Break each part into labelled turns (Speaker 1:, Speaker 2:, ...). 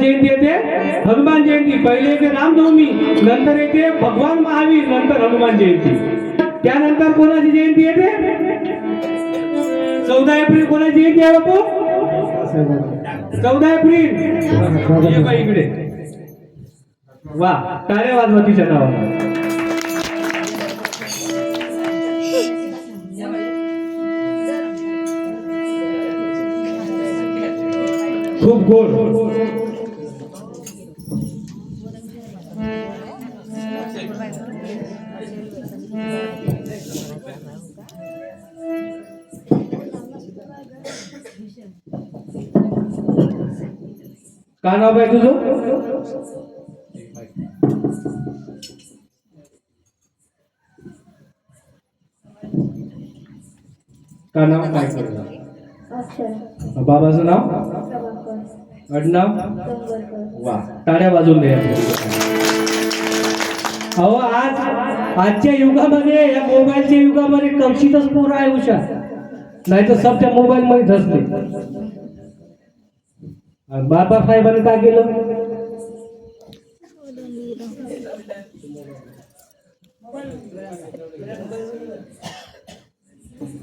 Speaker 1: जयंती येते हनुमान जयंती, पहिले येते रामनवमी, नंतर येते भगवान महावीर, नंतर हनुमान जयंती. त्यानंतर कोणाची जयंती येते? 14 एप्रिल कोणाची जयंती आहे बापू? 14 एप्रिल इकडे वा, टाळ्या वाजवा तिच्या नावावर. खूप गोड. काय नाव आहे तुझं? काय नाव? काय करणार? बाबाचं नाव? आडनाव? वा, टाळ्या वाजवून द्या. अहो आजच्या युगामध्ये, या मोबाईलच्या युगामध्ये कवचितच पोरं आहे हुशार, नाही तर सब त्या मोबाईल मध्ये धसले. बाबासाहेबांनी काय केलं?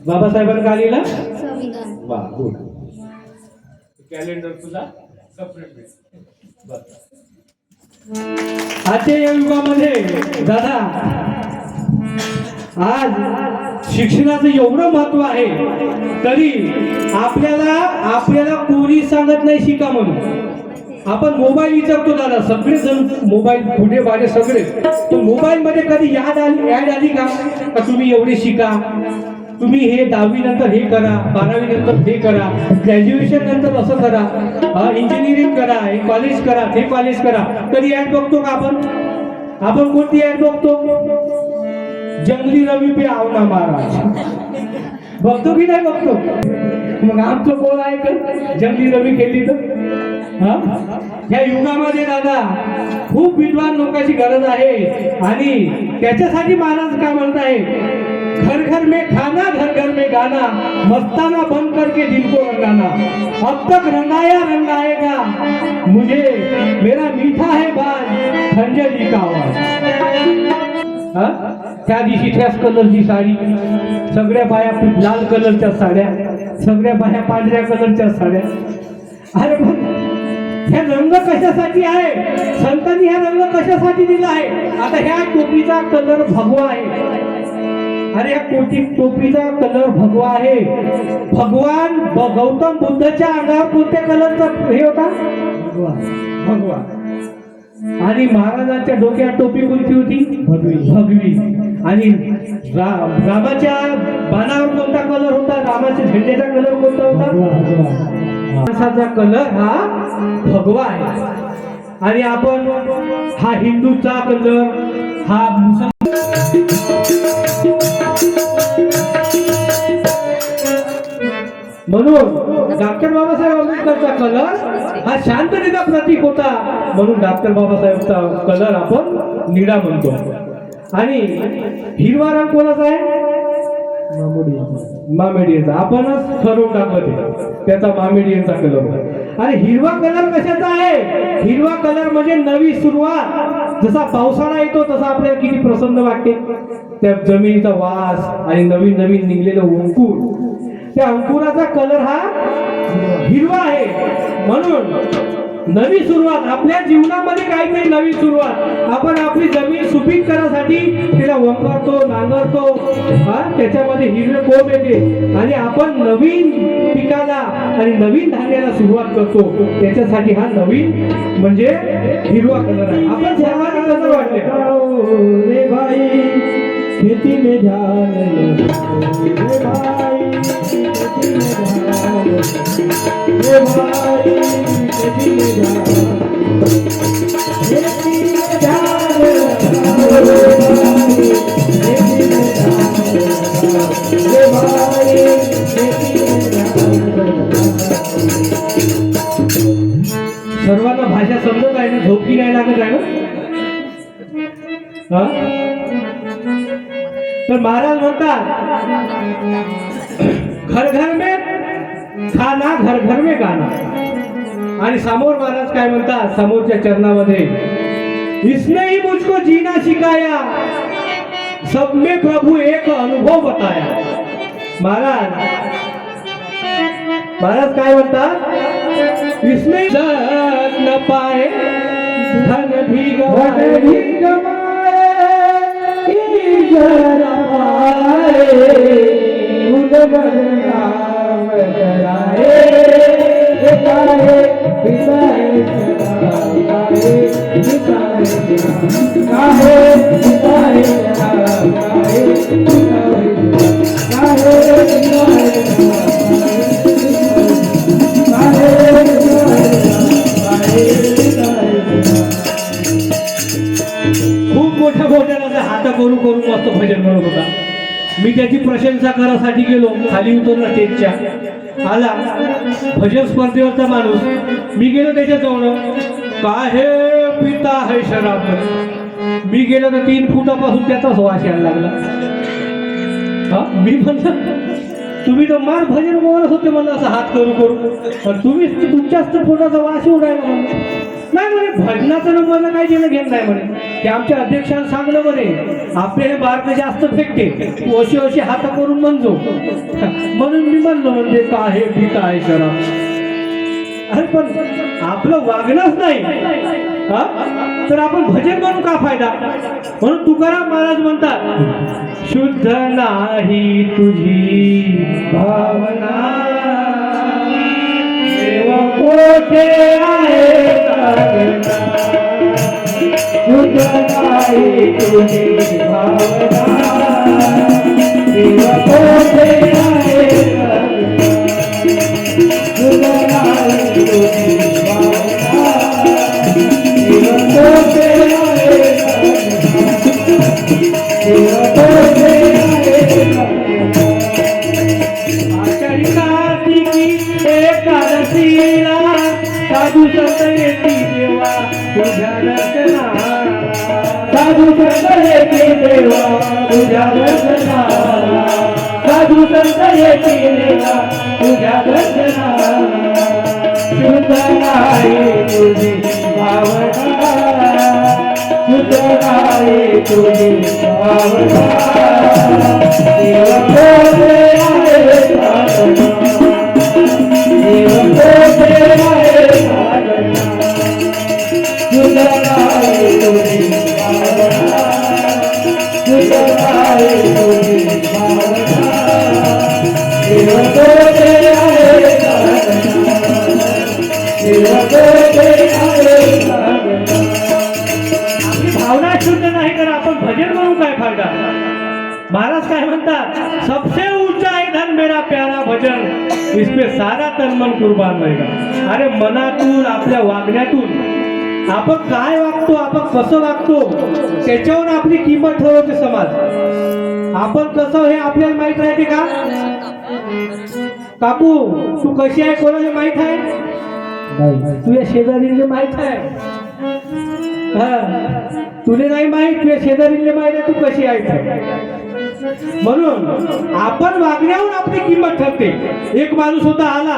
Speaker 1: बाबासाहेबांनी काय लिहिलं? वा, गुड. कॅलेंडर तुझा सेपरेट. आजच्या या युगामध्ये दादा, आज शिक्षणाचं एवढं महत्व आहे, तरी आपल्याला कोणी सांगत नाही शिका म्हणून. आपण मोबाईल विचारतो दादा, सगळे जण मोबाईल पुढे मागे सगळे. तो मोबाईल मध्ये कधी ऍड आली का तुम्ही एवढे शिका, तुम्ही हे 10वी नंतर हे करा, 12वी नंतर हे करा, ग्रॅज्युएशन नंतर असं करा, इंजिनिअरिंग करा, हे कॉलेज करा, ते कॉलेज करा. कधी ऍड बघतो का आपण कोणती ऍड बघतो? जंगली रवी पे आवना महाराज बघतो की नाही बघतो? मग आमचं कोण आहे का जंगली रवी केली तर? ह्या युगामध्ये दादा खूप विद्वान लोकांची गरज आहे, आणि त्याच्यासाठी महाराज काय म्हणत आहे? घर घर में खाना, घर घर में गाना, मस्ताना बंद करके दिल को रंगाना, अब तक रंगाया रंगाएगा मुझे मेरा मीठा है बाज खंजर जी का आवाज. त्या दिवशी त्याच कलरची साडी, सगळ्या बाया लाल कलरच्या साड्या, सगळ्या बाया पांढऱ्या कलरच्या साड्या. अरे पण हे रंग कशासाठी आहे? संतांनी हा रंग कशासाठी दिला आहे? आता ह्या टोपीचा कलर भगवा आहे. अरे या टोपीचा कलर भगवा आहे. भगवान गौतम बुद्धाच्या अंगावर कोणत्या कलरचा हे होता? भगवा. आणि महाराजांच्या डोक्यात टोपी कोणती होती? भगवी. आणि रामाच्या बाणावर कोणता कलर होता? रामाच्या झेंड्याचा कलर कोणता होता? माणसाचा कलर हा भगवा आहे. आणि आपण हा हिंदूचा कलर, हा म्हणून डॉक्टर बाबासाहेब आंबेडकरचा कलर हा शांततेचा प्रतीक होता, म्हणून डॉक्टर बाबासाहेबचा कलर आपण निळा म्हणतो. आणि हिरवा रंग कोणाचा आहे? मामेडियनचा. आपणच ठरवून टाकलं त्याचा मामेडियनचा कलर. आणि हिरवा कलर कशाचा आहे? हिरवा कलर म्हणजे नवी सुरुवात. जसा पावसाळा येतो तसा आपल्याला किती प्रसन्न वाटते, त्या जमिनीचा वास आणि नवीन नवीन निघलेलं अंकुर, त्या अंकुराचा कलर हा हिरवा आहे. म्हणून नवी सुरुवात, आपल्या जीवनामध्ये काहीतरी नवी सुरुवात. आपण आपली जमीन सुपीक करण्यासाठी तिला वंगरतो, नांगरतो, त्याच्यामध्ये हिरवे कोंब येते आणि आपण नवीन पिकाला आणि नवीन धान्याला सुरुवात करतो. त्याच्यासाठी हा नवीन म्हणजे हिरवा कलर आहे. आपण सर्वांना कसं वाटले रे भाई खेती में ध्यान, रे भाई खेती में ध्यान, रे भाई खेती में ध्यान, खेती में ध्यान, रे भाई खेती में ध्यान. सर्वांना भाषा समजत आहे ना, झोपी नाही लागत आहे ना. हा? तर महाराज म्हणतात घर घर में खाना घर घर में गाना. आणि समोर महाराज काय म्हणतात समोरच्या चरणामध्ये, इसने ही मुझको जीना सिखाया, सब में प्रभु एक अनुभव बताया. महाराज काय म्हणतात, इसने जग न पाए धन भी गवाए, ईश्वर पाए गुण बदनाम कराए, बिताए बिताए खूप मोठ्या मोठ्या हात करू करू मस्त भजन म्हणत होता. मी त्याची प्रशंसा करासाठी गेलो, खाली उतरला स्टेजच्या, आला भजन स्पर्धेवरचा माणूस. मी गेलो त्याच्या जवळ, काय हे पिता है शराब. मी गेलो तर 3 फुटापासून त्याचाच वास यायला लागला. हा, मी म्हणलं तुम्ही तर मार भजन बोलत होते म्हणलं असं हात करू करू, पण तुम्ही तुमच्याच तर पोटाचा वास येऊन राहिला म्हणलं. नाही म्हणे भजनाचं मला काही देणं घेत नाही म्हणे. ते आमच्या अध्यक्षांना सांगलं म्हणे आपले बारकं जास्त फेकते, तू अशी अशी हात करून म्हणतो. म्हणून मी म्हणलो म्हणजे का हे पिता आहे शराब. अरे पण आपलं वागणंच नाही हा, तर आपण भजन म्हणून का फायदा. म्हणून तुकाराम महाराज म्हणतात, शुद्ध नाही तुझी भावना, देव कोठे आहे साधना. शुद्ध नाही तुझी भावना, देव कोठे आहे साधना. शुद्ध नाही तुझी भावना, देव कोठे आहे साधना. देव कोठे आहे साधना. आषाढी कार्तिकी एकादशीला साधू संत येती देवा तुझ्या दर्शनाला. साधू संत येती देवा तुझ्या दर्शनाला. साधू संत येती देवा तुझ्या दर्शनाला. शुद्ध नाही तुझी भावना, शुद्ध नाही तुझी भावना. देव कोठे आहे साधना. देव कोठे आहे साधना. शुद्ध नाही तुझी भावना, शुद्ध नाही तुझी भावना. देव कोठे आहे साधना. देव कोठे आहे साधना. भावना शुद्ध नाही तर आपण भजन म्हणून काय फायदा. महाराज काय म्हणतात, सबसे ऊंचा है धन मेरा प्यारा भजन, इसमें सारा तन मन कुर्बान रहेगा. अरे मनातून आपल्या वागण्यातून आपण काय वागतो, आपण कसं वागतो त्याच्यावर आपली किंमत ठरवते समाज. आपण कसं हे आपल्याला माहित राहते का काकू, तू कशी आहे कोणाला माहित आहे, तुझ्या शेजारीला माहित आहे. तुले नाही माहित, तुझ्या शेजारीला माहित आहे तू कशी आहे. म्हणून आपण वागण्यावर आपली किंमत ठरते. एक माणूस होता आला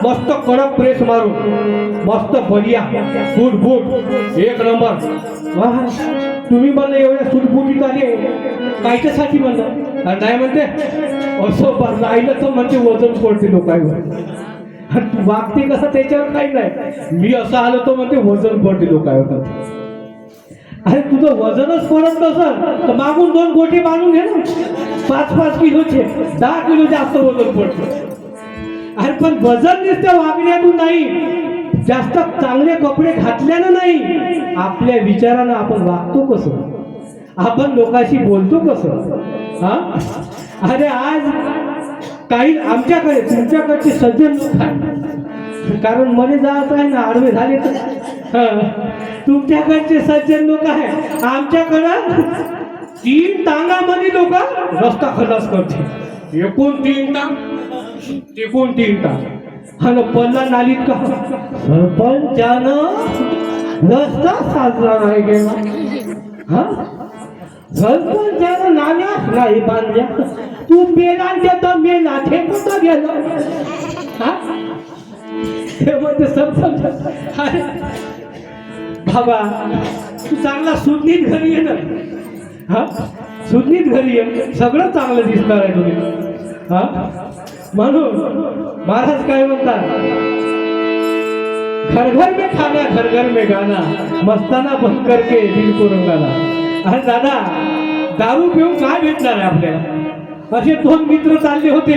Speaker 1: मस्त कडक प्रेस मारून, मस्त बढिया सूट बूट एक नंबर. तुम्ही म्हणलं एवढ्या सूटबुटीत आले कायच्यासाठी म्हणलं. नाही म्हणते असं राहिलं तर म्हणजे वजन पडते लोकांवर. वागते कसं त्याच्यावर काही नाही. मी असं आलो तो म्हणते वजन पडते लोकांवर. अरे तुझं वजनच पडत नसेल तर मागून 2 गोटे बांधून घे ना. 5-5 किलोचे 10 किलो जास्त वजन पडतं. अरे पण वजन नुसतं वागण्यातून नाही, जास्त चांगले कपडे घातल्यानं नाही, आपल्या विचारानं आपण वागतो कसं, आपण लोकांशी बोलतो कसं. हा, अरे आज काही आमच्याकडे तुमच्याकडचे सज्जन लोक आहेत, कारण मध्ये जायचं आहे ना आडवे झाले तर. तुमच्याकडचे सज्जन लोक आहे, आमच्याकडं 3 टांगामध्ये लोक रस्ता खलास करते. एकूण 3 टांग, एकूण 3 टांग. आणि पडला नालीत का सरपंचानं रस्ता साजरा नाही गेला. हा सरपंचानं नाल्यास नाही बांधल्या, तू मेलांच्या तर मेला ते कुठं गेलं. हा ते म्हणते सरपंच अरे बाबा तू चांगला सुज्ञीत घरी ये ना. हा सुज्ञीत घरी ये, सगळं चांगलं दिसणार आहे तुम्ही. हा म्हणून महाराज काय म्हणतात, घर घर में खाना घर घर में गाना, मस्ताना बंद करके दिल को रंगाना. अरे दादा दारू पिऊन काय भेटणार आहे आपल्याला. असे दोन मित्र चालले होते,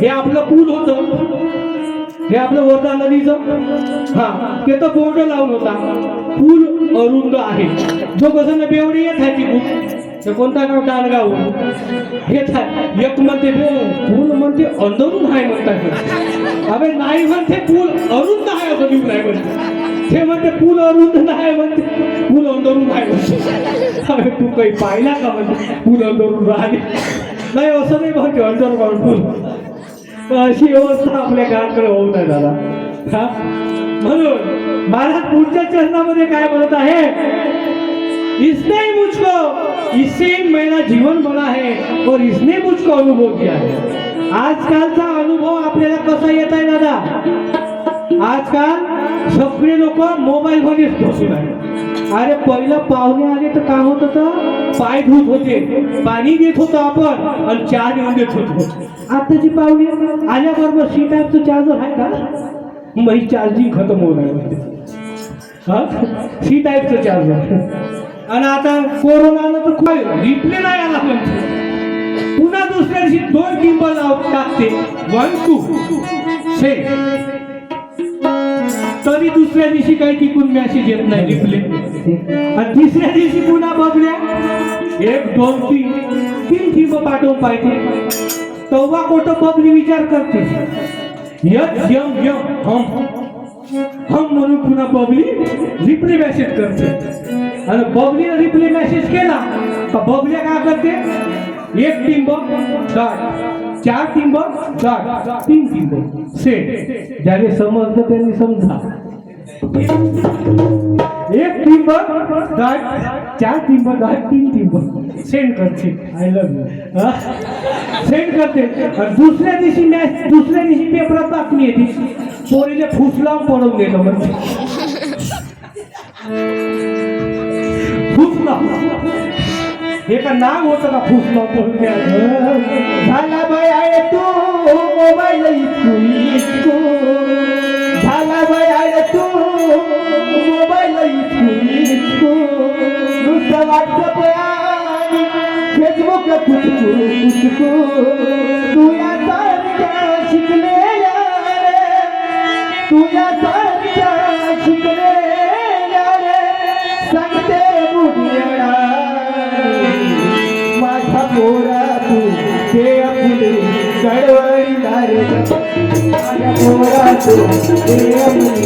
Speaker 1: हे आपलं पूल होतं, हे आपलं वर्धा नदीचं. हा ते तर बोर्ड लावून होता, पूल अरुंद आहे. जो कसं ना बेवडी येत आहे ती ते कोणता गाव टाणगाव हेच आहे. एक म्हणते पूल म्हणते अंधरून आहे म्हणतात. अबे नाही म्हणते पूल अरुंद आहे असं लिहून आहे म्हणते. ते म्हणते पूल अरुंद नाही म्हणते पूल अंधरून आहे म्हणते. अबे तू काही पाहिला का म्हणते पूल अंधरून राहिले नाही असं नाही म्हणते अंधरून पूल. अशी व्यवस्था आपल्या गावाकडे होऊ नये दादा. हा म्हणून महाराज पुढच्या चरणामध्ये काय म्हणत आहे, इसने मुझको इससे मेरा जीवन बना है और इसने मुझको अनुभव किया है. आजकालचा अनुभव आपल्याला कसा येत आहे दादा. आजकाल सगळे लोक मोबाईल मध्येच बसून आहे. अरे पहिलं पाहुणे आले तर काय होत होतं, पाय धुत होते, पाणी देत होतो आपण आणि चहा देऊन देत होतो. आताची पाहुणे आल्याबरोबर सी टाईपचं चार्जर आहे का, मग चार्जिंग खतम होणार. हा सी टाईपचं चार्जर. आणि आता कोरोनानं तर काय रिप्ले नाही आला म्हणते, पुन्हा दुसऱ्या दिवशी 2 गिंबल टाकते 1 2 6 तरी दुसऱ्या दिवशी काही तिकून मेसेज येत नाही रिप्ले. आणि तिसऱ्या दिवशी पुन्हा बघल्या 1 2 3 टिंब पाठवून पाहिजे. तेव्हा कोटं बघली विचार करते यम यम यम हम म्हणून पुन्हा बबली रिप्ले मेसेज करते. आणि बबलीने रिप्ले मेसेज केला तर बबल्या काय करते, 1 टिंब डॉट 4 टिंब डॉट 3 टिंब सेट. ज्याने समजलं त्यांनी समजा. 1 टिंब डॉट 4 टिंब डॉट 3 टिंब सेंड करते. आय लव्ह यू सेंड करते. दुसऱ्या दिवशी पेपरात बातमी येते, पोरीने फुसला पडून गेलं म्हणजे फुसला. हे का नाव होतं का फुसला पडून झाला बाय तू मोबाईल इतकू झाला बाय तू मोबाईल इतकू नुसतं व्हॉट्सअप आणि फेसबुक कुचकू तू या सारख्या शिकलेल्या तुझ्या सारख्या शिकलेल्या सांगते बुढिया माझा पोरा तू ते आपले चळवळीला रे. माझ्या पोरा तू ते आपले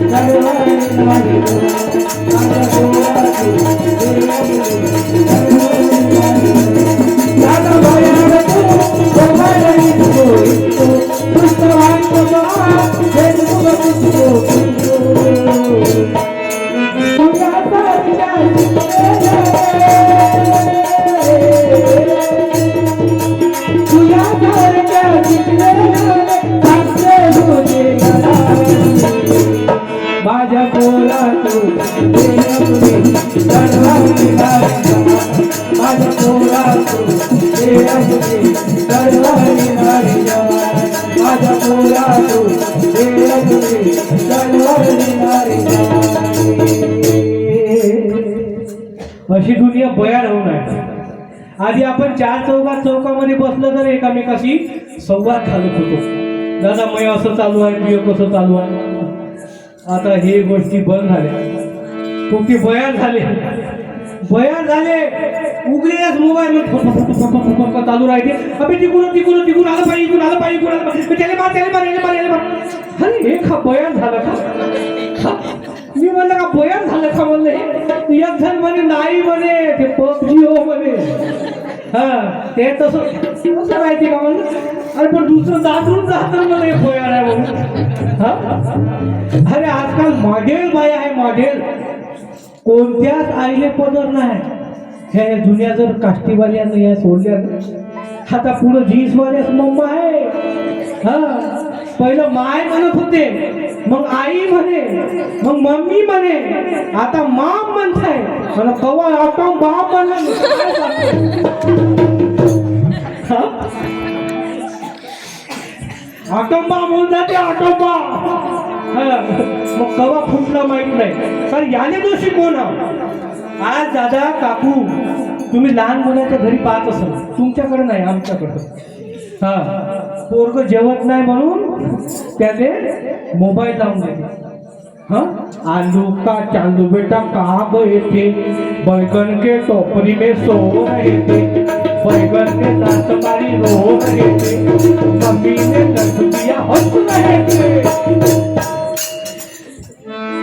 Speaker 1: चळवळीला रे. माझ्या पोरा तू ते आपले चळवळीला रे. दादा बाया तू मोबाईल इतको पुस्तक वाचतो फेसबुक पुस्तको तुझ्या सारख्या तुझ्या सारख्या शिकलेल्या माझ्या पोरा तू माझ्या पोरा तू माझ्या पोरा तू अशी दुनिया भयान होणार. आधी आपण 4 चौकामध्ये बसलं तर एकामेकाशी संवाद घालत होतो. दादा मय असं चालू आहे, बियो कसं चालू आहे. आता हे गोष्टी बंद झाल्या, खूप बयान झाले उघडेच मोबाईल मध्ये चालू राहते. अबे तिकून आलं पाहिजे त्याला मार. अरे हे का बयान झालं का. मी म्हणलं का बयान झालं का म्हणलं. एक जण म्हणे नाही म्हणे ते पबजी हो म्हणे. हा ते तसं राहते का म्हणलं. अरे पण दुसरं जात मला हे बयान आहे म्हणून. हा? अरे आजकाल मॉडेल बाई आहे, मॉडेल. कोणत्याच आईले पदर नाही. हे जुन्या जर काष्टीवाल्यानं या सोडल्या आता पुढं जीन्सवाल्याच मम्मा आहे. हा, पहिलं माय म्हणत होते, मग आई म्हणे, मग मम्मी म्हणे, आता माम म्हणताय. मला कवा आता बाप म्हणलं. आटोबा म्हणून जाते, आटोबा. मग कवा फुटला माहित नाही. कारण याने दोषी कोण आहोत? आज दादा काकू तुम्ही लहान मुलाच्या घरी पाहत असाल, तुमच्याकडे नाही आमच्याकडं. हा, पोरग जेवत नाही म्हणून त्याने मोबाईल लावून देते. हाँ, आलू का चालू बेटा कहाँ गए थे, बैगन के टोकरी में सो रहे थे, बैगन के साथ तुम्हारी रो रहे थे, मम्मी ने दर्द दिया हंस रहे थे.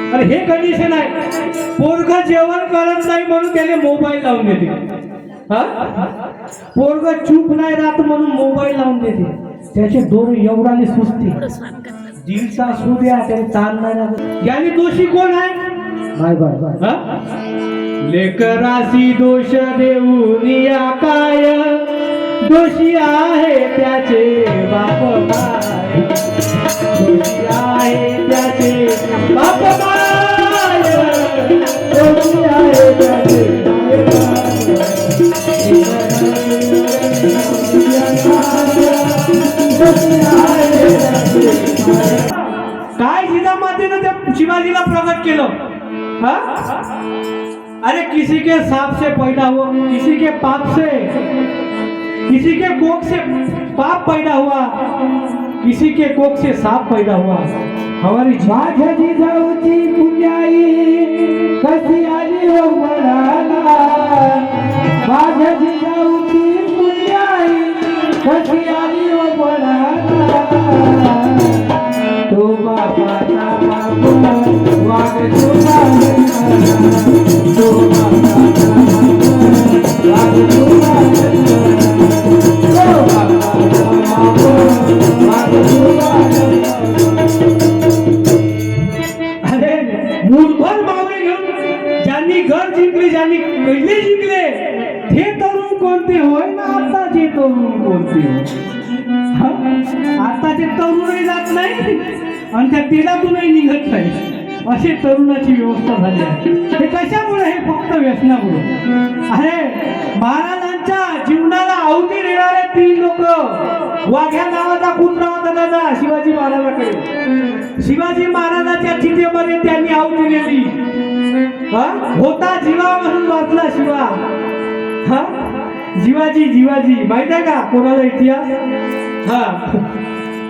Speaker 1: अरे हे कंडिशन आहे. पोरग जेवण करत नाही म्हणून त्याने मोबाईल लावून देते. हा, पोरग चूप नाही राहत म्हणून मोबाईल लावून देते. त्याचे डोळे एवढाने सुचते. दिलचा असू द्या, त्याने ताण नाही लागत. याने दोषी कोण आहे? माय बाबा. लेकरासी दोष देऊनिया काय, दोषी आहे त्याचे बाप माय, दोषी आहे त्याचे बाप माय, दोषी आहे त्याचे काय जिजामातेनं त्या शिवाजीला प्रकट केलं. हा, अरे किसी के सांप से पैदा हुआ, किसी के पाप से, किसी के कोख से पाप पैदा हुआ, किसी के कोख से सांप पैदा हुआ. हमारी माझ्या जिजाऊची पुण्याई कशी आली हो म्हणाला, माझ्या जिजाऊची पुण्याई कशी आली हो म्हणाला, तो बापाचा बाप वाग तुला, तो बापाचा बाप वाग तुला, तो बापाचा बाप वाग तुला. अरे मूठभर मावळे घेऊन ज्यांनी घर जिंकले, ज्यांनी पहिले जिंकले, हे तरुण कोणते होय ना आताचे तरुण कोणते होय? आताचे तरुणही जात नाही आणि त्या तेलातूनही निघत नाही, अशी तरुणाची व्यवस्था झाली आहे. हे कशामुळे? हे फक्त व्यसनामुळे. अरे महाराजांच्या जीवनाला आहुती देणारे 3 लोक. वाघ्या नावाचा कुत्रा होता दादा शिवाजी महाराजांकडे. शिवाजी महाराजांच्या चितेमध्ये त्यांनी आहुती दिली. होता जीवा म्हणून वाचला शिवा. हा, जीवाजी जीवाजी माहित आहे का कोणाला इतिहास? हा,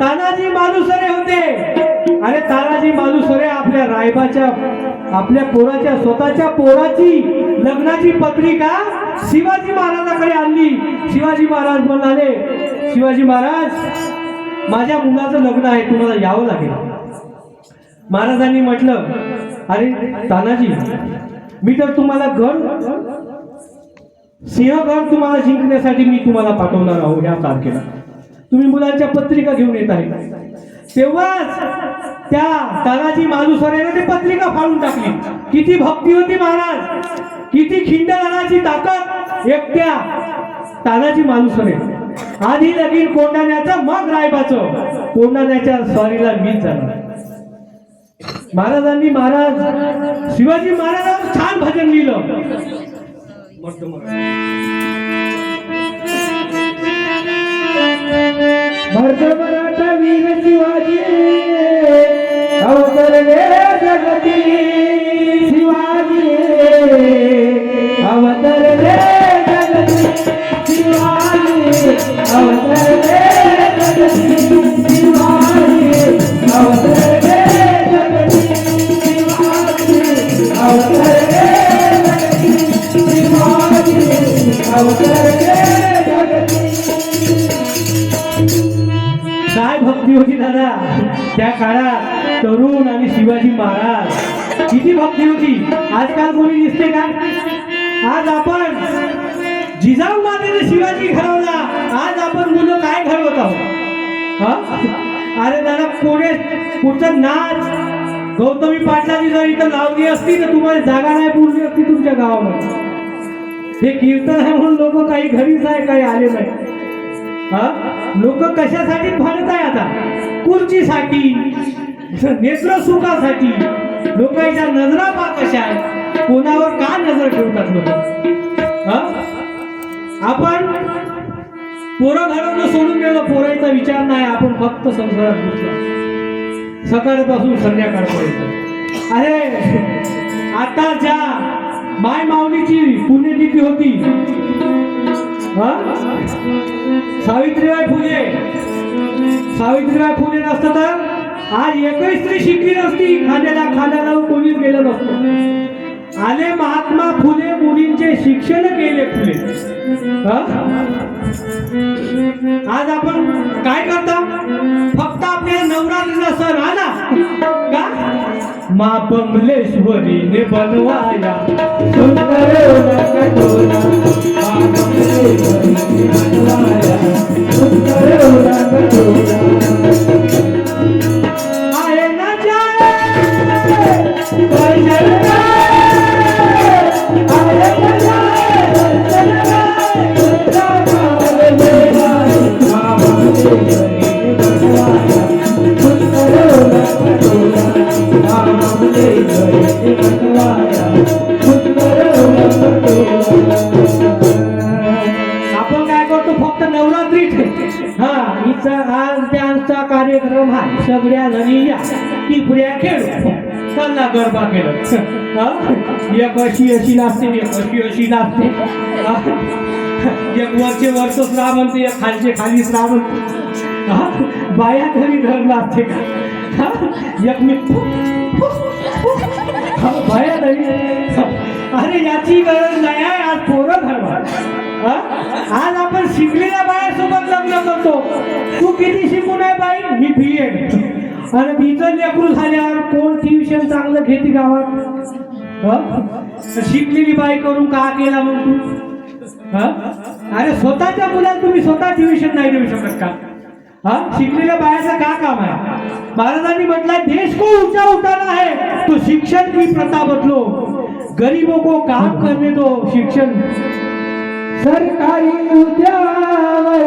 Speaker 1: तानाजी मालुसरे होते. अरे तानाजी मालुसरे आपल्या रायबाच्या, आपल्या पोराच्या, स्वतःच्या पोराची लग्नाची पत्रिका शिवाजी महाराजांकडे आणली. शिवाजी महाराज म्हणाले, शिवाजी महाराज माझ्या मुलाचं लग्न आहे, तुम्हाला यावं लागेल. महाराजांनी म्हटलं, अरे तानाजी मी तर तुम्हाला सिंहगड तुम्हाला जिंकण्यासाठी मी तुम्हाला पाठवणार आहोत या तारखेला. तुम्ही मुलांच्या पत्रिका घेऊन येत आहे. तेव्हाच त्या तानाजी मालुसरेने ती पत्रिका फाडून टाकली. किती भक्ती होती महाराज, किती खिंडनाची ताकद एकट्या तानाजी मालुसरे. आधी लगीन कोंढाण्याचं, मग रायबाचं. कोंढाण्याच्या स्वारीला मीच जाणार. महाराजांनी शिवाजी महाराजांचं छान भजन लिहिलं. भरत मराठा वीर शिवाजी अवतरले जगती, शिवाजी अवतरले जगती, शिवाजी अवतरले जगती, शिवाजी अवतरले जगती, शिवाजी अवतरले जगती, शिवाजी अवतरले जगती. काय भक्ती होती दादा त्या काळात. तरुण आणि शिवाजी महाराज किती भक्ती होती. आजकाल कोणी दिसते का? आज आपण जिजाऊ मातेने शिवाजी घडवला, आज आपण मुलं काय घडवत आहोत? अरे दादा कोणी पुढचं नाच गौतमी पाटलाची जर इथं लावली असती तर तुम्हाला जागा नाही पुरली असती तुमच्या गावामध्ये. हे कीर्तन आहे म्हणून लोक काही घरीच आहे काही आले नाही. हा लोक कशासाठी भांडत आहे आता? खुर्चीसाठी, नेत्र सुखासाठी. लोकांच्या नजरा पा कशा आहेत, कोणावर का नजर ठेवतात लोक. आपण पोरं घालवणं सोडून गेलो, पोरायचा विचार नाही. आपण फक्त संसारात घुसलो सकाळपासून संध्याकाळपर्यंत. अरे आता ज्या माय माऊलीची पुण्यतिथी होती, सावित्रीबाई फुले. सावित्रीबाई फुले नसतं तर आज एकही स्त्री शिकली नसती, खांद्याला खांदा लावून कोणीच गेलं नसतं. आले महात्मा फुले, मुलींचे शिक्षण केले फुले. आज आपण काय करता? फक्त आपल्या नवरात्रीचा सण आला का मा बंगलेश्वरीने बनवाया सुंदर कटोरा, मा बंगलेश्वरीने बनवाया सुंदर कटोरा. आए ना जाए आए ना आपण काय करतो फक्त नवरात्रीत. हा हिचा आज त्यांचा कार्यक्रम हा सगळ्या जणी या टिपऱ्या खेळू चालला गरबा केलं. एक अशी नाचते, एक अशी नाचते. एक वरचे वरच श्रावण ते एक खालचे खाली श्रावण. बाया घरी घर नाचते का? एक मी बाया घरी. अरे याची गरज नाही आहे. आज पोरं घरवा. आज आपण शिकलेल्या बायासोबत लग्न करतो. तू किती शिकून आहे बाई? मी BEd. आणि बीचं लेकरू झाल्यावर कोण ट्युशन चांगलं घेते गावात? शिकलेली बाई करून का केला मग तू? अरे स्वतःच्या मुलाला तुम्ही स्वतः ट्युशन नाही देऊ शकत का? शिकलेल्या बायाचं का काम आहे? महाराजांनी म्हटलंय देश को ऊंचा उठाना है तो शिक्षण की प्रथा बदलो, गरीबों को काम करने दो. शिक्षण सरकारी उद्यावर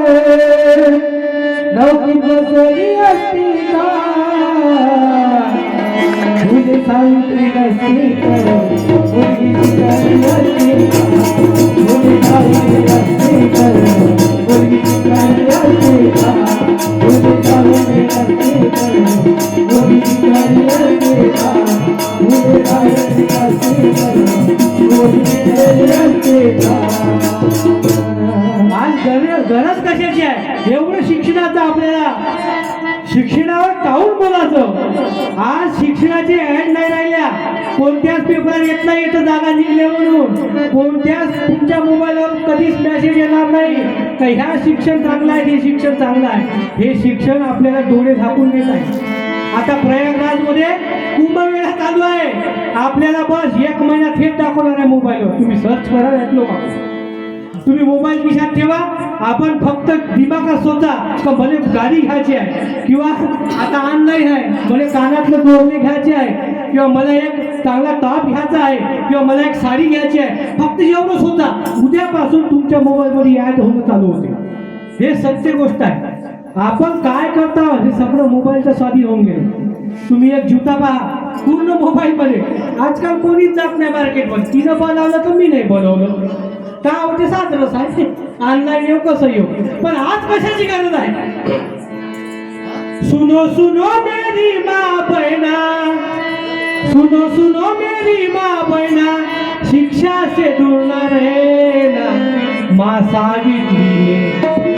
Speaker 1: नौकरी बसली असती का? मुझे सावित्री नसती तर मुलगी शिकली असती का? मुझे सावित्री नसती तर मुलगी शिकली असती का? मुझे सावित्री नसती तर मुलगी शिकली असती का? मुझे सावित्री नसती तर मुलगी शिकली असती का? आज गरज कशाची आहे? एवढं शिक्षणाचं आपल्याला शिक्षणावर काऊन बोलायचं? आज शिक्षणाची ऍड नाही राहिल्या. कोणत्याच पेपर येत नाही येतं जागा निघल्या म्हणून. कोणत्याच तुमच्या मोबाईलवर कधीच मेसेज येणार नाही का ह्या शिक्षण चांगलं आहे, हे शिक्षण चांगलं आहे. हे शिक्षण आपल्याला डोळे झाकून देत आहे. आता प्रयागराजमध्ये कुंभमेळा चालू आहे. आपल्याला बस 1 महिन्यात हेच दाखवणार आहे मोबाईलवर. तुम्ही सर्च करा यात लोक. तुम्ही मोबाईल खिशात ठेवा. आपण फक्त दिमागात सोचा का भले गाडी घ्यायची आहे, किंवा आता ऑनलाईन आहे भले कानातलं जोडणे घ्यायचे आहे, किंवा मला एक चांगला टॉप घ्यायचा आहे, किंवा मला एक साडी घ्यायची आहे. फक्त एवढं सोचा. उद्यापासून तुमच्या मोबाईलमध्ये ॲड होणं चालू होते. हे सत्य गोष्ट आहे. आपण काय करता हे सगळं मोबाईलच्या स्वाधीन होऊन गेलं. तुम्ही एक जुता पहा पूर्ण मोबाईलमध्ये. आजकाल कोणीच जात नाही मार्केटमध्ये. तिनं बनवलं तर मी नाही बनवलं का होते साधरच आहे. ऑनलाईन येऊ कसं येऊ. पण आज कशाची गरज आहे? सुनो सुनो मेरी माँ बहना, सुनो सुनो मेरी माँ बहना, शिक्षा से दूर न रहना. माँ सावित्री ने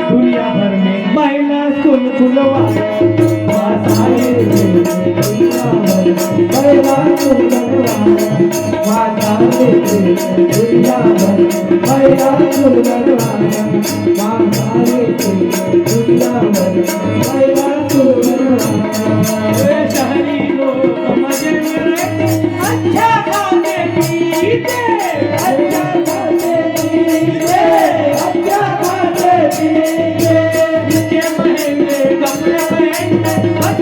Speaker 1: दुनिया भर में महिला स्कूल खुलवा. माँ सावित्री ने दुनिया भर में महिला स्कूल खुलवा. माँ सावित्री ने दुनिया भर में महिला स्कूल खुलवा. माँ सावित्री ने दुनिया भर में महिला स्कूल खुलवा. शहरी लोग मजे में अच्छा खाते पीते, अच्छा खाते पीते, अच्छा खाते पीते, महंगे कपड़े पहनते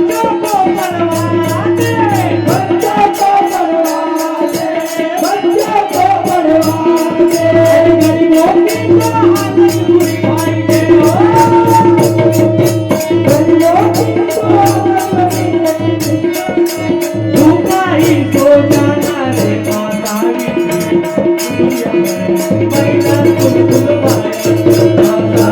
Speaker 1: जाना रे माता महिला तुझ माता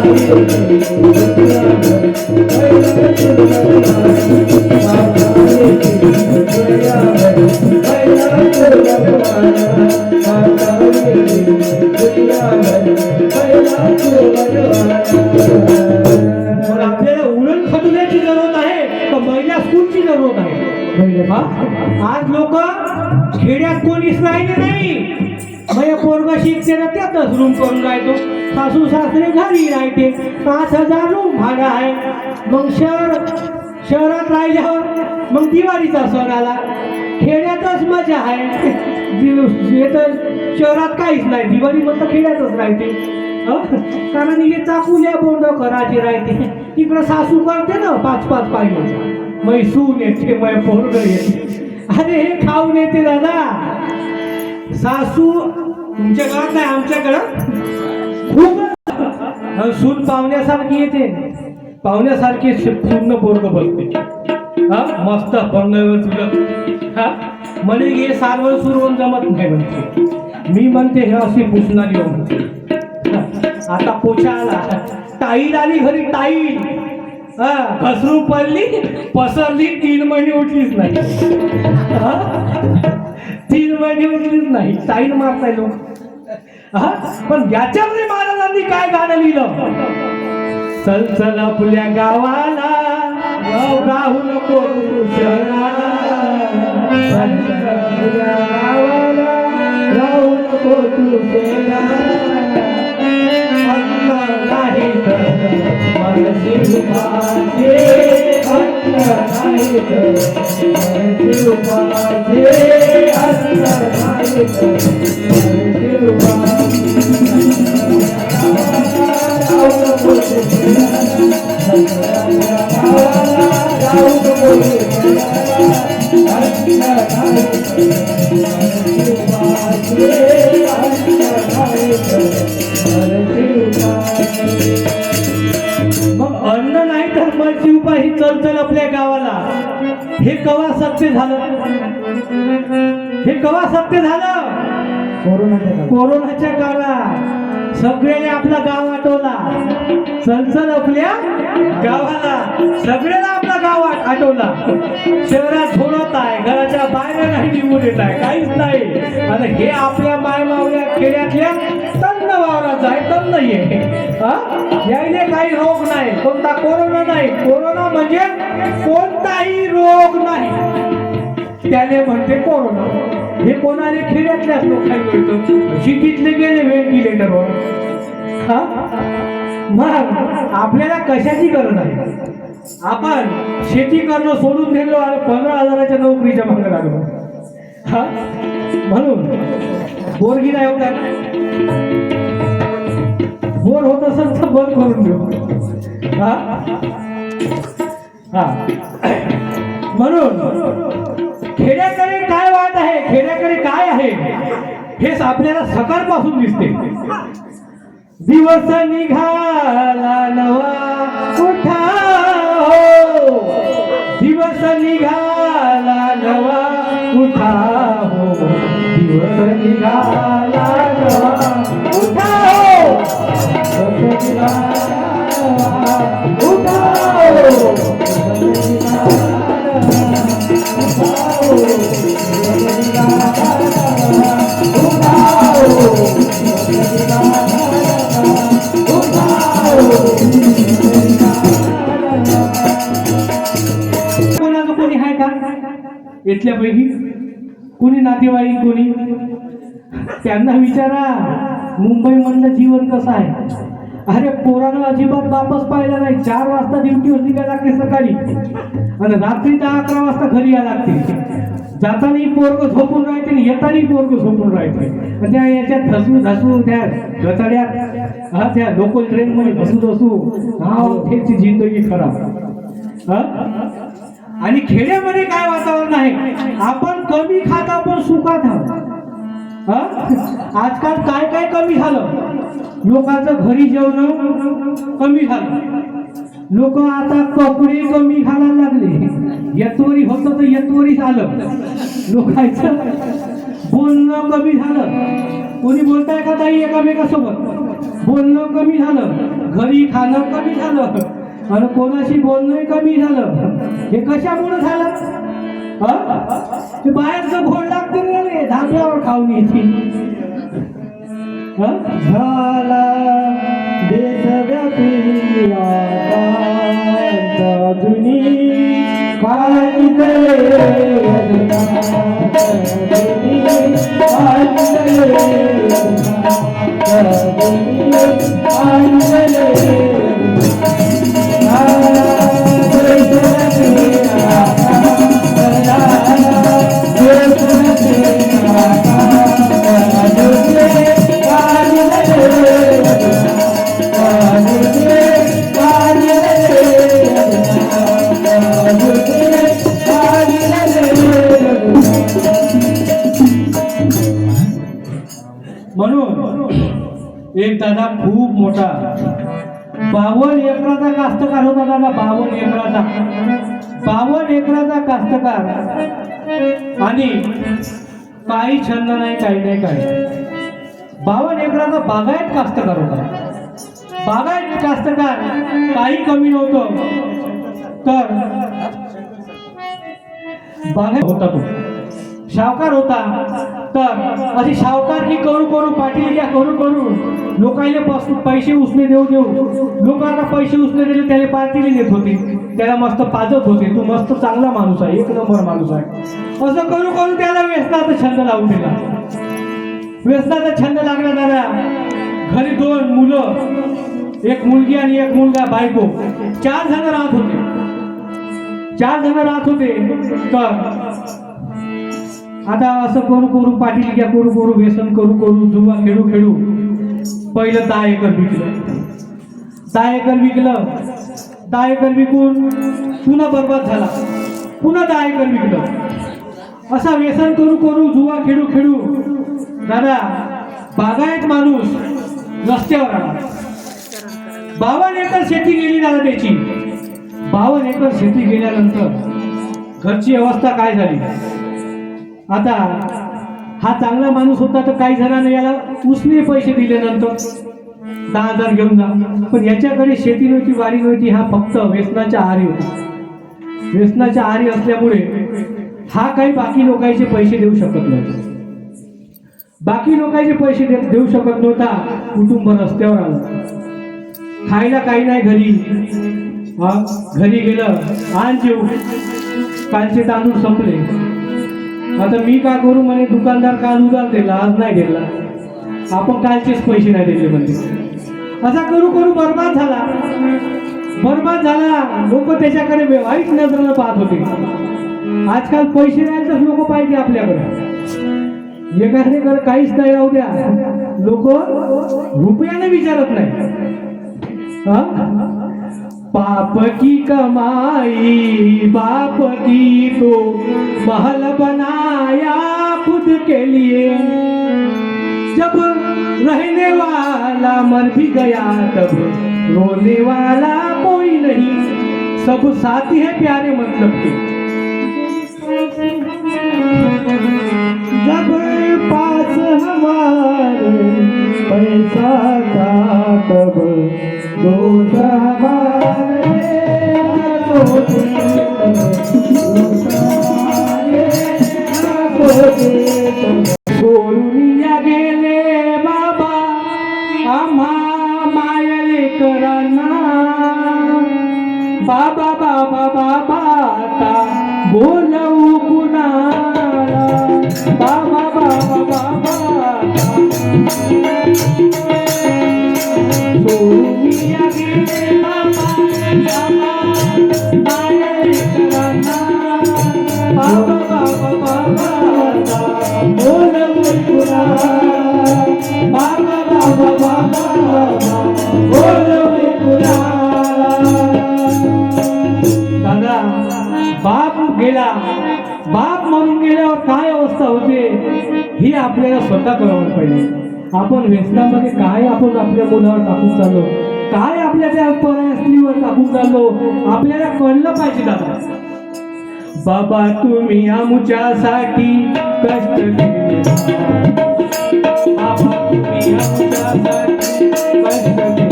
Speaker 1: आपल्याला उरण खटण्याची जरूरत आहे तर महिला स्कूलची जरूरत आहे. आज लोक खेड्यात कोणीच राहिले नाही. माझ्या पोरगा शिकते ना त्यातच रूम करून राहतो. सासू सासरे घरी राहते. 5,000 रूम भाडा आहे. मग शहरात राहिल्यावर मग दिवाळीचा सण आला. खेड्यातच मजा आहे. शहरात काहीच नाही. दिवाळी म्हणतं खेड्यातच राहते. कारण हे चाकूल्या बोंड करायचे राहते. तिकडं सासू करते ना 5-5 पाहिजे. मै सून येते मै पोरग येते. अरे हे खाऊन येते दादा. सासू तुमच्या घरात नाही आमच्याकडं खूप सून पाहुण्यासारखी येते. पाहुण्यासारखी पूर्ण पोरग बसते. मस्त बंगल्यावर तुझं म्हणे हे सारवण सुरवण जमत नाही म्हणते. मी म्हणते हे अशी पुसणारी म्हणते. आता पोछा आला. टाईल आली घरी. टाईल घसरू पडली पसरली. 3 महिने उठलीच नाही. 3 महिने उठलीच नाही. टाईल मारताय लोक. पण याच्यामध्ये महाराजांनी काय गाणं लिहिलं. चल चल आपल्या गावाला राहू नको तू शहराला. गावाला राहू नको तू शहराला. नाही तर मनसी उपासे. नाही तर मनसी उपासे. नाही तर मनसी मग अन्न नाही तर मरची उपाय. चल आपल्या गावाला. हे कवा सत्य झालं. हे कवा सत्य झालं. कोरोनाच्या काळात सगळ्याने आपला गाव आठवला. चल आपल्या गावाला. सगळ्याला आपला गाव आठवला. शहरात झोडत आहे. घराच्या बाहेर नाही निघून येत आहे. काहीच नाही. आणि हे आपल्या मायमावल्या खेड्यातल्या तन्न वावरात आहे. तन्न ये यायले काही रोग नाही. कोणता कोरोना नाही. कोरोना म्हणजे कोणताही रोग नाही. त्याने म्हणते कोरोना. हे कोणाने खेड्यातल्याच लोकांना मिळतं. सिटीतले गेले व्हेंटिलेटरवर. मग आपल्याला कशाची गरज आहे. आपण शेती करणं सोडून दिलो आणि 15,000च्या नोकरीच्या मागे लागलो. म्हणून बोरगी नाही होता. बोर होत असेल तर बंद करून देऊ. म्हणून खेड्याकडे काय वाट आहे. खेड्याकडे काय आहे हेच आपल्याला सकाळपासून दिसते. दिवस निघाला नवा उठा हो. दिवस निघाला नवा उठा हो. दिवस निघाला नवा उठा हो. दिवस निघाला उठा हो. कोणाचं कोणी आहे का इथल्यापैकी. कोणी नातेवाईक कोणी त्यांना विचारा मुंबई मधलं जीवन कसं आहे. अरे पोरानं अजिबात वापस पाहिला नाही. 4 वाजता ड्युटीवर निघायला लागते सकाळी आणि रात्री 10-11 वाजता घरी यायला लागते. जातानाही पोरग झोपून राहते आणि येतानाही पोरग झोपून राहते. त्या याच्यात धसू त्या गचाड्यात त्या लोकल ट्रेन मध्ये धसू त्याची जिंदगी खराब. आणि खेड्यामध्ये काय वातावरण आहे. आपण कमी खाता पण सुखात आहोत. आजकाल काय कमी झालं. लोकांचं घरी जेवण कमी झालं. लोक आता कपडे कमी घालायला लागले. यतवरी होतं तर यतवरी झालं, लोकांचं बोलणं कमी झालं. कोणी बोलताय का ताई एकामेकासोबत? बोलणं कमी झालं, घरी खाणं कमी झालं आणि कोणाशी बोलणं कमी झालं. हे कशामुळे झालं? ते बाहेरचं घोड लागतील ना रे, धाब्यावर खाऊन येतील.
Speaker 2: झाला देशव्यापी जुनी
Speaker 1: म्हणून एक दादा खूप मोठा 52 एकराचा कास्तकार होता. दादा 52 एकराचा कास्तकार आणि काही छंद नाही, काही नाही, काही 52 एकराचा बागायत कास्तकार होता. बागायत कास्तकार काही कमी नव्हतं तर बागायत होता. तो शावकार होता तर अशी शावकारकी करू करू पाटील करू करू लोकांना पैसे उसने देऊ लोकांना पैसे उसने दिले, त्याने पाटील नेत होते, त्याला मस्त पाजत होते, तू मस्त चांगला माणूस आहे, 1 नंबर माणूस आहे. असं करू करू त्याला व्यसनाचा छंद लावून दिला. व्यसनाचा छंद लागला दादा. घरी 2 मुलं, 1 मुलगी आणि 1 मुलगा, बायको, 4 जण राहत होते. 4 जण राहत होते तर आता असं करू करू पाटील करू करू व्यसन करू करू जुवा खेळू खेळू पहिलं 10 एकर विकलं. 10 एकर विकलं. 10 एकर विकून पुन्हा बरबाद झाला. पुन्हा 10 एकर विकलं. असा व्यसन करू करू जुवा खेळू खेळू दादा बागायत माणूस रस्त्यावर आला. 52 एकर शेती गेली दादा त्याची. 52 एकर शेती गेल्यानंतर घरची अवस्था काय झाली? आता हा चांगला माणूस होता तर काही जणांनी याला उसने पैसे दिल्यानंतर 10,000 घेऊन जा, पण याच्याकडे शेती नव्हती, वारी नव्हती. हा फक्त व्यसनाच्या आहारी होता. व्यसनाच्या आहारी असल्यामुळे हा काही बाकी लोकांचे पैसे देऊ शकत नव्हता. बाकी लोकांचे पैसे देऊ शकत नव्हता. कुटुंब रस्त्यावर आलं. खायला काही नाही घरी. घरी गेलं आण जेऊ, कालचे तांदूळ संपले. आता मी काय करू म्हणे, दुकानदार काल उधार दिला, आज नाही दिला, आपण कालचेच पैसे नाही दिले म्हणजे. असा करू करू बरबाद झाला. बरबाद झाला. लोक त्याच्याकडे वाईट नजरेनं पाहत होते. आजकाल पैसे नाही तर लोक पाहिजे आपल्याकडे. एखाद्याकडे काहीच नाही राहू द्या, लोक रुपयाने विचारत नाही. पाप की कमाई बाप की तो महल बनाया खुद के लिए, जब रहने वाला मर भी गया तब रोने वाला कोई नहीं, सब साथी है प्यारे मतलब के.
Speaker 2: जब पास हमारे पैसा था तब दोस्त हमारे
Speaker 1: सोडून गेले बाबा आम्हा मायले कराना. बाबा बाबा बाबा आता बोलवू कुणाला. बाबा बाबा बाबा सोडून गेले बाबा आम्हा मायले कराना. बाबा बाबा बाबा आता बोलवू कुणाला. बाबा बाबा बाबा बोलवू कुणाला. दादा बाप गेला. बाप म्हणून गेल्यावर काय अवस्था होते ही आपल्याला स्वतः करावं पाहिजे. आपण व्यसनामध्ये काय आपण आपल्या मुलावर टाकून चाललो काय आपल्या त्या पर्याय स्त्रीवर टाकून चाललो आपल्याला कळलं पाहिजे दादा. बाबा तुम्ही आमच्यासाठी कष्ट केले, बाबा तुम्ही आमच्यासाठी कष्ट केले,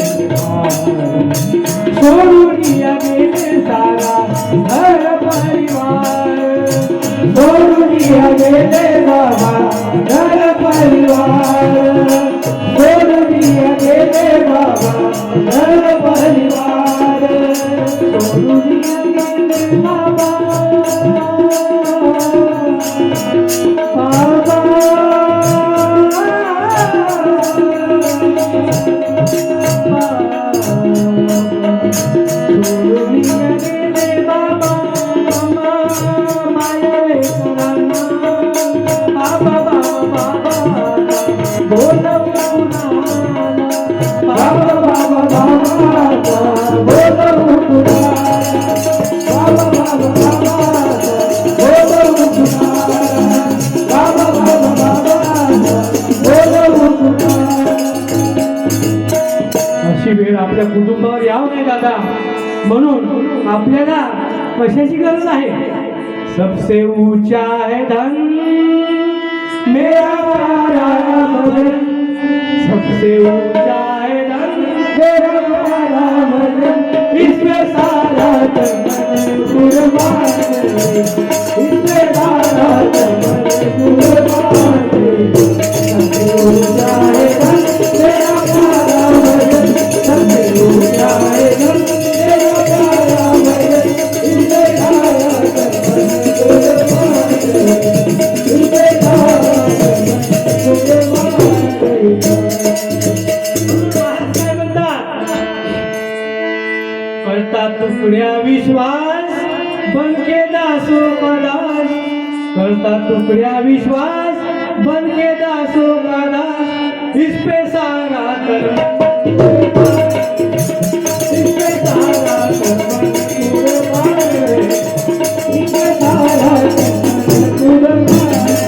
Speaker 1: सोडून गेले सारा घर परिवार, सोडून गेले बाबा घर परिवार, सोडून गेले बाबा घर परिवार, सोडून गेले बाबा अशी वेळ आपल्या कुटुंबावर यावं नाही दादा. म्हणून आपल्याला कशाची गरज आहे. सबसे ऊंचा है धन मेरा प्यारा भजन, सबसे ऊंचा है धन मेरा प्यारा भजन, इसमें सारा तन कुर्बान दे, इसमें सारा तन कुर्बान दे. सबसे ऊंचा है धन मेरा प्यारा भजन, सबसे ऊंचा है धन मेरा प्यारा भजन, इसमें सारा तन कुर्बान दे, इसमें सारा तन कुर्बान दे. करता तुकड्या विश्वास बनके दासो का दास, करता तुकड्या विश्वास बनके दासो का दास, इस पे सारा कर्म, इस पे सारा कर्म कुर्बान है, इस पे सारा कर्म कुर्बान है.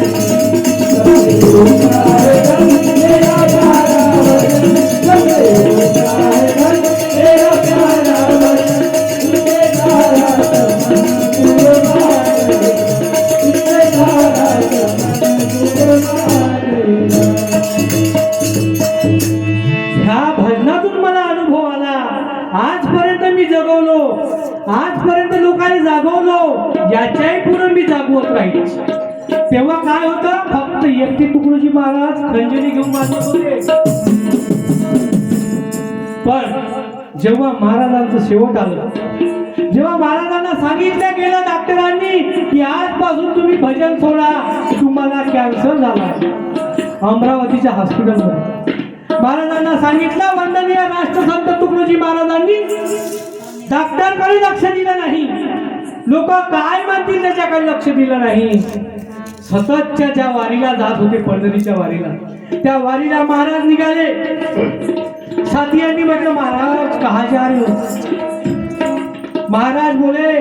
Speaker 1: सबसे ऊंचा है धन मेरा प्यारा भजन, सबसे ऊंचा है धन मेरा प्यारा भजन, इसमें सारा कर्म कुर्बान है, इसमें सारा कर्म कुर्बान है. ह्या भजनातून मला अनुभव आला. आजपर्यंत मी जगवलो, आजपर्यंत लोकांनी जागवलो, याच्याही पुढे मी जागवत राहील. तेव्हा काय होतं, फक्त एकटे तुकडोजी महाराज खंजरी घेऊन वाजत होते. पण जेव्हा महाराजांचं शेवट आलं, जेव्हा महाराजांना सांगितलं गेलं डॉक्टरांनी की आजपासून तुम्ही भजन सोडा, तुम्हाला कॅन्सर झाला, अमरावतीच्या हॉस्पिटलमध्ये महाराजांना सांगितलं. वंदनीय राष्ट्रसंत तुकडोजी महाराजांनी डॉक्टरकडे लक्ष दिलं नाही, लोक काय म्हणतील त्याच्याकडे लक्ष दिलं नाही. सततच्या ज्या वारीला जात होते, पंढरीच्या वारीला, त्या वारीला महाराज निघाले. साथियांनी म्हटलं महाराज कहाँ जा रहे हो. महाराज बोले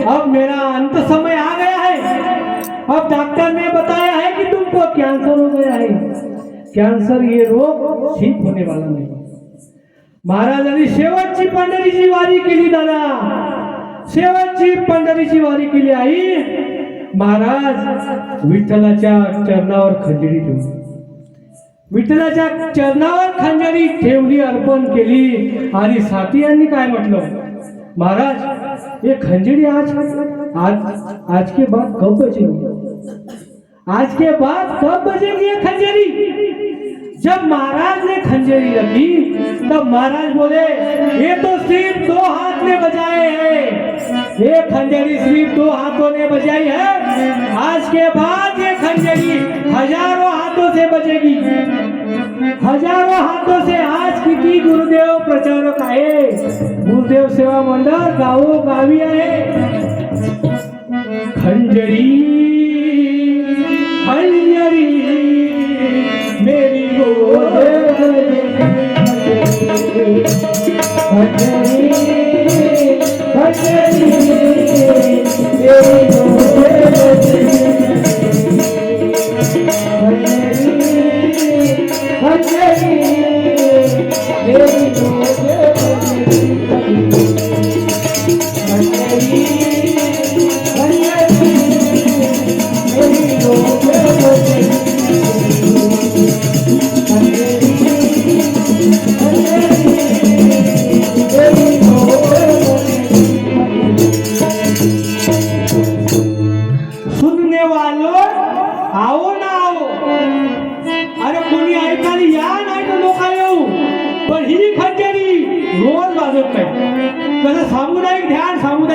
Speaker 1: अब मेरा अंत समय आ गया है, अब डॉक्टर ने बताया है कि तुमको कैंसर हो गया है, कैंसर ये रोग ठीक होने वाला नहीं. महाराजांनी शेवटची पंढरीची वारी केली दादा, शेवटची पंढरीची वारी केली. आई महाराज विठ्ठलाच्या चरणावर खंजरी ठेवली, विठ्ठलाच्या चरणावर खंजरी ठेवली, अर्पण केली. आणि साथियांनी काय म्हटलं, महाराज ये खंजरी आज के बाद कब बजेगी, आज के बाद कब बजेगी ये खंजरी. जब महाराज ने खंजरी रखी तब महाराज बोले ये तो सिर्फ 2 हाथ में बजाए हैं, ये खंजरी सिर्फ 2 हाथों ने बजाई है, आज के बाद ये खंजरी हजारों हाथों से बजेगी, हजारों हाथों से. आज किती गुरुदेव प्रचारक आहे, गुरुदेव सेवा मंडळ गावोगावी आहे. खंजरी खंजरी मेरी गोद खंजरी खंजरी मेरी गोद खंजरी खंजरी मेरी गोद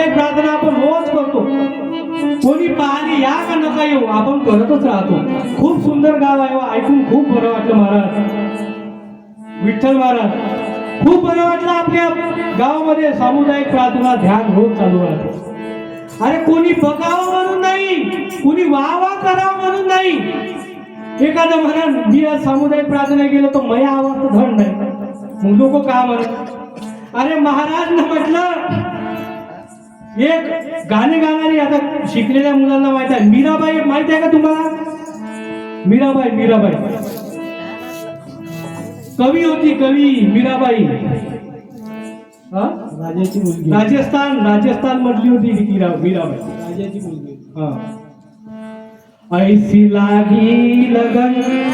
Speaker 1: सामुदायिक प्रार्थना आपण रोज करतो. कोणी पाहिली या का नका येऊ, आपण करतच राहतो. खूप सुंदर गाव आहे, ऐकून खूप बरं वाटलं महाराज. विठ्ठल महाराज खूप बरं वाटलं. आपल्या गावामध्ये सामुदायिक प्रार्थना ध्यान रोज चालू राहते. अरे कोणी बघावं म्हणून नाही, कोणी वावा करावं म्हणून नाही. एखादं म्हणा मी आज सामुदायिक प्रार्थना गेलो तर मया आवाज तर धड नाही, मग लोक का म्हणत. अरे महाराज म्हटलं एक गाणे गाणारी आता शिकलेल्या मुलांना माहित आहे. मीराबाई माहित आहे का तुम्हाला? मीराबाई कवी होती, कवी मीराबाई.
Speaker 2: राजाची मुलगी,
Speaker 1: राजस्थान मधली होती मीराबाई,
Speaker 2: राजाची मुलगी.
Speaker 1: ऐसी लागी लगन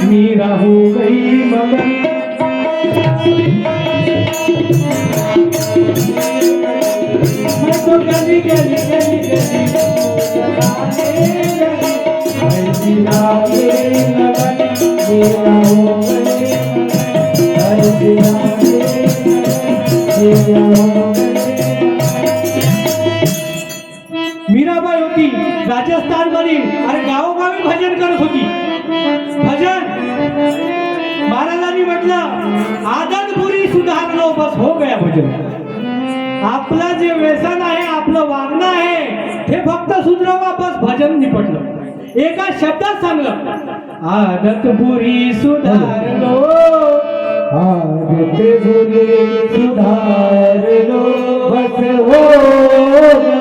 Speaker 1: मीरा हो गई मगन. मैं तो गली ऐसी लागी लगन मीरा हो गई मगन. ऐसी लागी मीरा हो गई. मीराबाई होती राजस्थान मधील. अरे गावोगावी भजन करत होती. भजन महाराजांनी म्हटलं आदतपुरी सुधारलो बस हो गया भजन. आपलं जे व्यसन आहे, आपलं वागणं आहे, हे फक्त सुधरवा बस भजन निपटलं. एका शब्दात सांगलं आदतपुरी सुधारलो,
Speaker 2: आदतपुरी सुधारलो बस हो गया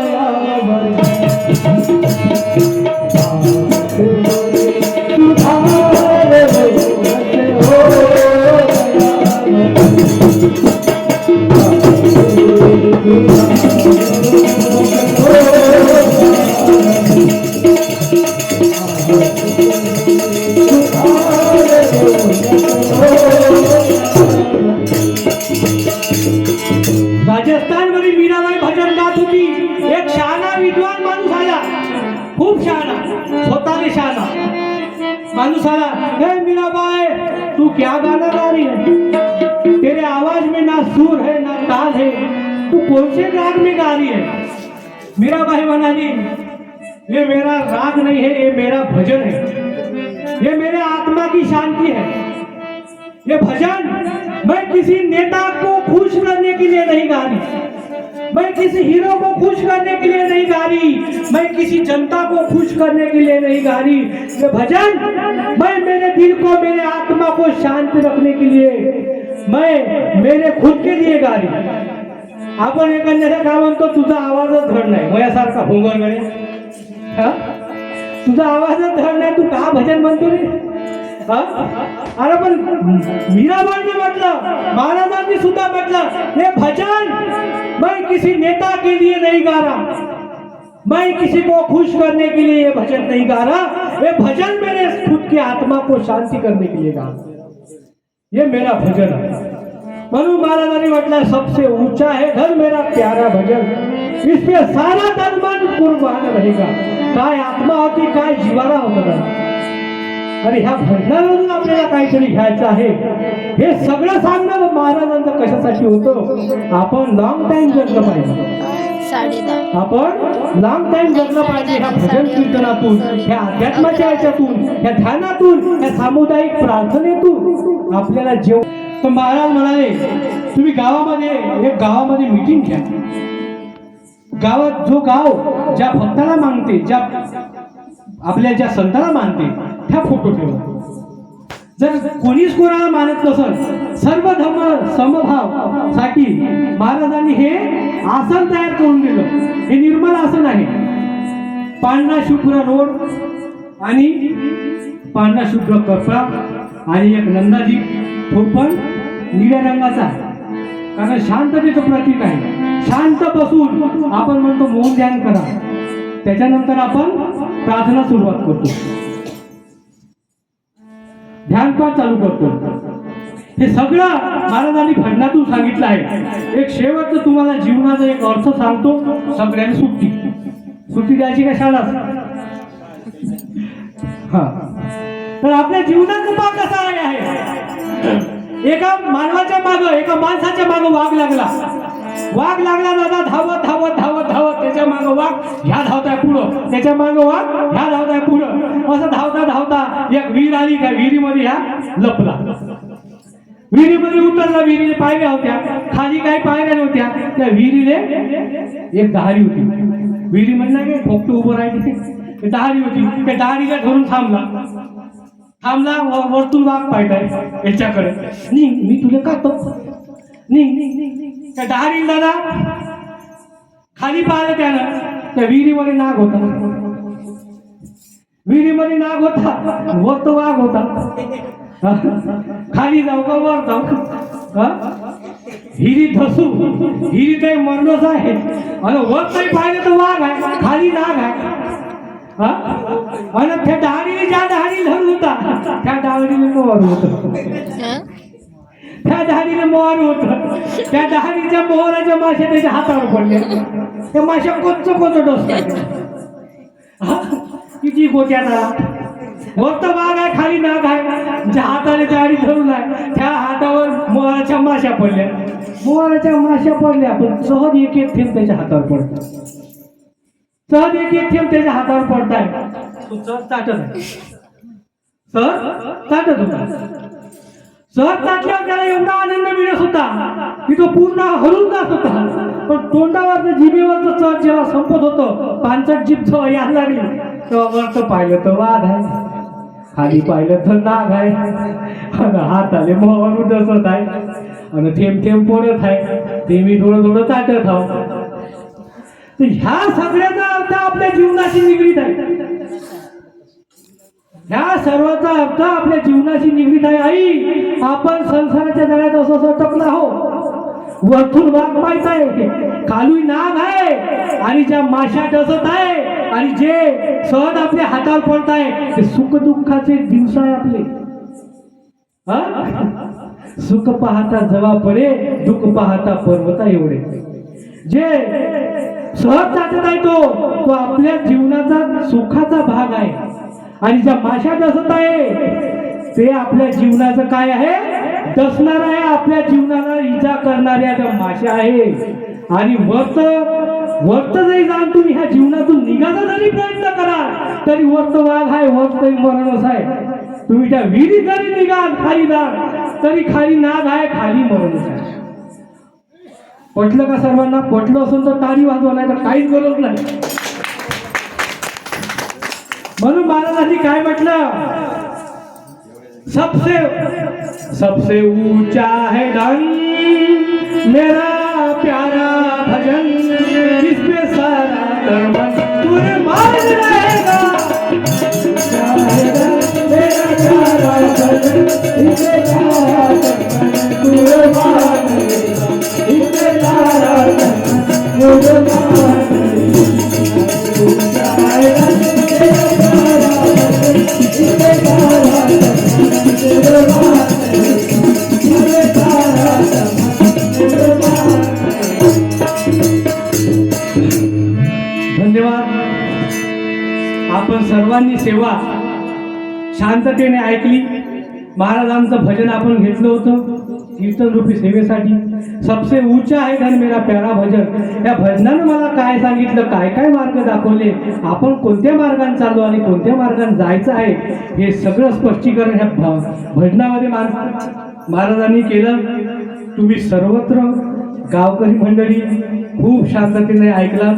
Speaker 1: राजस्थान मध्ये मीराबाई भजन गात होती. एक शहाणा विद्वान माणूस आला, खूप शहाणा, स्वतःने शहाणा माणूस आला. हे मीराबाई तू क्या गाना गा रही है? तेरे आवाज में ना सुर है ना ताल है, तू कौन से राग में गा रही है? मीराबाई म्हणाली ये मेरा राग नहीं है, ये मेरा भजन है, ये मेरे आत्मा की शांति है. ये भजन मैं किसी नेता को खुश करने के लिए नहीं गा रही, मैं किसी हीरो को खुश करने के लिए नहीं गा रही, मैं किसी जनता को खुश करने के लिए नहीं गा रही. ये भजन मैं मेरे दिल को, मेरे आत्मा को शांत रखने के लिए, मैं मेरे खुद के लिए गा रही. आपण एखाद्याला काय म्हणतो तुझा आवाजच धड नाही, मयासारखा भोंगर गणे, तुझा आवाजच धड नाही, तू का भजन म्हणतो रे? अरे पण मीराबाईने म्हटलं, महाराजांनी सुद्धा म्हटलं हे भजन मैं किसी नेता के लिए नहीं गा रहा, मैं किसी को खुश करने के लिए ये भजन नहीं गा रहा, ये भजन मेरे खुद की आत्मा को शांति करने के लिए गा, ये मेरा भजन है. म्हणून महाराजांनी म्हटलं सबसे ऊंचा है धन मेरा प्यारा भजन, इस पे सारा तन मन कुर्बान रहेगा. काय आत्मा होती, काय जिवारा होता. आणि ह्या भजनावरून आपल्याला काहीतरी घ्यायचं आहे. हे सगळं सांगणं महाराजांचं कशासाठी होतं? आपण लॉंग टाइम जगलं पाहिजे, आपण लॉंग टाइम जगलं पाहिजे. ह्या भजन कीर्तनातून, ह्या अध्यात्माच्या याच्यातून, ह्या ध्यानातून, ह्या सामुदायिक प्रार्थनेतून आपल्याला जेव. तर महाराज म्हणाले तुम्ही गावामध्ये मीटिंग घ्या. गावात जो गाव ज्या भक्ताला मानते, ज्या आपल्या ज्या संतांना मानते त्या फोटो ठेवा. जर कोणीच कोणाला मानत नसल, सर्व धर्म समभाव साठी महाराजांनी हे आसन तयार करून दिलं. हे निर्मल आसन आहे. पांढरा शुभ्र रोड आणि पांढरा शुभ्र कपडा आणि एक नंदाजी, तो पण निळ्या रंगाचा, कारण शांततेचं प्रतीक आहे. शांत बसून आपण म्हणतो मौन ध्यान करा, त्याच्यानंतर आपण प्रार्थना सुरुवात करतो, ध्यान पण चालू करतो. हे सगळं महाराजांनी भजनातून सांगितलं आहे. एक शेवटचं तुम्हाला जीवनाचा एक अर्थ सांगतो. सगळ्यांनी सुट्टी द्यायची का शाळा? हा, तर आपल्या जीवनाचा भाग कसा आहे? एका मानवाच्या मागं, एका माणसाच्या मागं वाघ लागला. वाघ लागला दादा धावत धावत धावत धावत, त्याच्या मागं वाघ ह्या धावताय पुढं, त्याच्या मागं वाघ ह्या धावताय पुढं, असं धावता धावता एक विहीर आली, त्या विहिरीमध्ये ह्या लपला. विहिरीमध्ये उतरला, विहिरीने पायऱ्या होत्या, खाली काही पायऱ्या नव्हत्या, त्या विहिरीने एक डहारी होती. विहिरी म्हणजे काय फोकट उभं राहायची डहारी होती, त्या डहारीला धरून थांबला वरतून वाघ पाहताय याच्याकडे. मी तुला काढतो त्या डहारी दादा खाली पाहिलं त्यानं, त्या विहिरीमध्ये नाग होता, विहिरीमध्ये नाग होता, वर तो वाघ होता. खाली जाऊ का वर जाऊ, हिरी धसू, हिरी काही मरणच आहे, आणि वर नाही पाहिलं तर वाघ आहे, खाली नाग आहे. आणि त्या डहारीने ज्या डहारी धरून होता त्या डहारीने मोहर होत, त्या डहारीने मोहर होत, त्या डहारीच्या मोहराच्या माश्या त्याच्या हातावर पडल्या. त्या माश्या कोच डोसतात, किती गोट्याचा वरत वाघ आहे, खाली नाग आहे, ज्या हाताने डहारी धरून आहे त्या हातावर मोहराच्या माश्या पडल्या. मोहराच्या माश्या पडल्या, पण सहज एक एक थेंब त्याच्या हातावर पडतात, सहज एक एक थेंब त्याच्या हातावर पडताय. तो सहज चाटत आहे, सहज चाटत होता. सहज चाटल्यावर त्याला एवढा आनंद मिळत होता की तो पूर्ण हरून जात होता. पण तोंडावरचं जिभेवरचं चव जेव्हा संपत होतं, पानसट जीभ जेव्हा यायला लागली, तेव्हा वरचं पाहिलं तर वाघ आहे, खाली पाहिलं तर नाग आहे, आणि हाताले मोहर उडसत आहे, आणि थेंब थेंब पडत आहे, ते मी थोडं थोडं चाटत आहो. तर ह्या सगळ्याचा अर्थ आपल्या जीवनाशी निगडीत आहे, ह्या सर्वाचा अर्थ आपल्या जीवनाशी निगडीत आहे. आई, आपण संसाराच्या जाळ्यात असं टकला हो, वरतून वाघ माहित आहे, खाली नाग आहे, आणि ज्या माश्या डसत आहे, आणि जे सहज आपल्या हातावर पडत आहे ते सुख दुःखाचे दिवस आहे आपले. सुख पाहता जवा पडे, दुःख पाहता पर्वता एवढे. जे सहज जात आहे तो आपल्या जीवनाचा सुखाचा भाग आहे, आणि ज्या माश्या डसत आहे ते आपल्या जीवनाचं काय आहे, डसणार आहे, आपल्या जीवनाला इजा करणाऱ्या त्या माश्या आहे. आणि वर्त जरी जाऊन तुम्ही ह्या जीवनातून निघायचा जरी प्रयत्न करा तरी वर्त वाघ आहे, वर्त मरणच आहे. तुम्ही त्या विहिरीत जरी निघाल खाली जाल तरी खाली नाग आहे, खाली मरणच आहे. पटलं का सर्वांना? पटलं असेल तर टाळी वाजवा, नाही तर काहीच गरज नाही. म्हणून महाराजांनी काय म्हटलं, सबसे ऊंचा है धन मेरा प्यारा भजन, इस पे सारा कर्मन कुर्बान रहेगा. मेरा प्यारा भजन, इस पे सारा कर्मन कुर्बान रहेगा, इस पे सारा कर्मन कुर्बान रहेगा. ऊंचा है धन मेरा प्यारा भजन, इस पे सारा कर्मन कुर्बान रहेगा, इस पे सारा कर्मन कुर्बान. धन्यवाद. आपण सर्वांनी सेवा शांततेने ऐकली. महाराजांचं भजन आपण घेतलं होतं कीर्तन रूपी सेवेसाठी. सबसे ऊंचा आहे धन मेरा प्यारा भजन. या भजनानं मला काय सांगितलं, काय काय मार्ग दाखवले, आपण कोणत्या मार्गाने चाललो आणि कोणत्या मार्गाने जायचं आहे, हे सगळं स्पष्टीकरण ह्या भजनामध्ये महाराजांनी केलं. तुम्ही सर्वत्र गावकरी मंडळी खूप शांततेने ऐकला.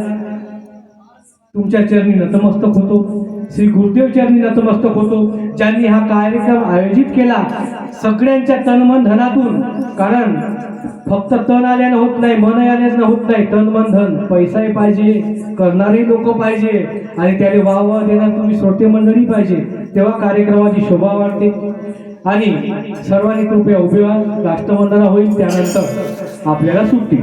Speaker 1: तुमच्या चरणी नतमस्तक होतो, श्री गुरुदेव चरणी नतमस्तक होतो, ज्यांनी हा कार्यक्रम आयोजित केला सगळ्यांच्या तन मन धनातून. कारण फक्त तन आल्यानं होत नाही, मन आल्यानं होत नाही, तन मन धन पैसाही पाहिजे, करणारे लोक पाहिजे, आणि त्याला वाह देणार तुम्ही श्रोते मंडळी पाहिजे, तेव्हा कार्यक्रमाची शोभा वाढते. आणि सर्वांनी कृपया उभे व्हा, राष्ट्रवंदना होईल, त्यानंतर आपल्याला सुट्टी.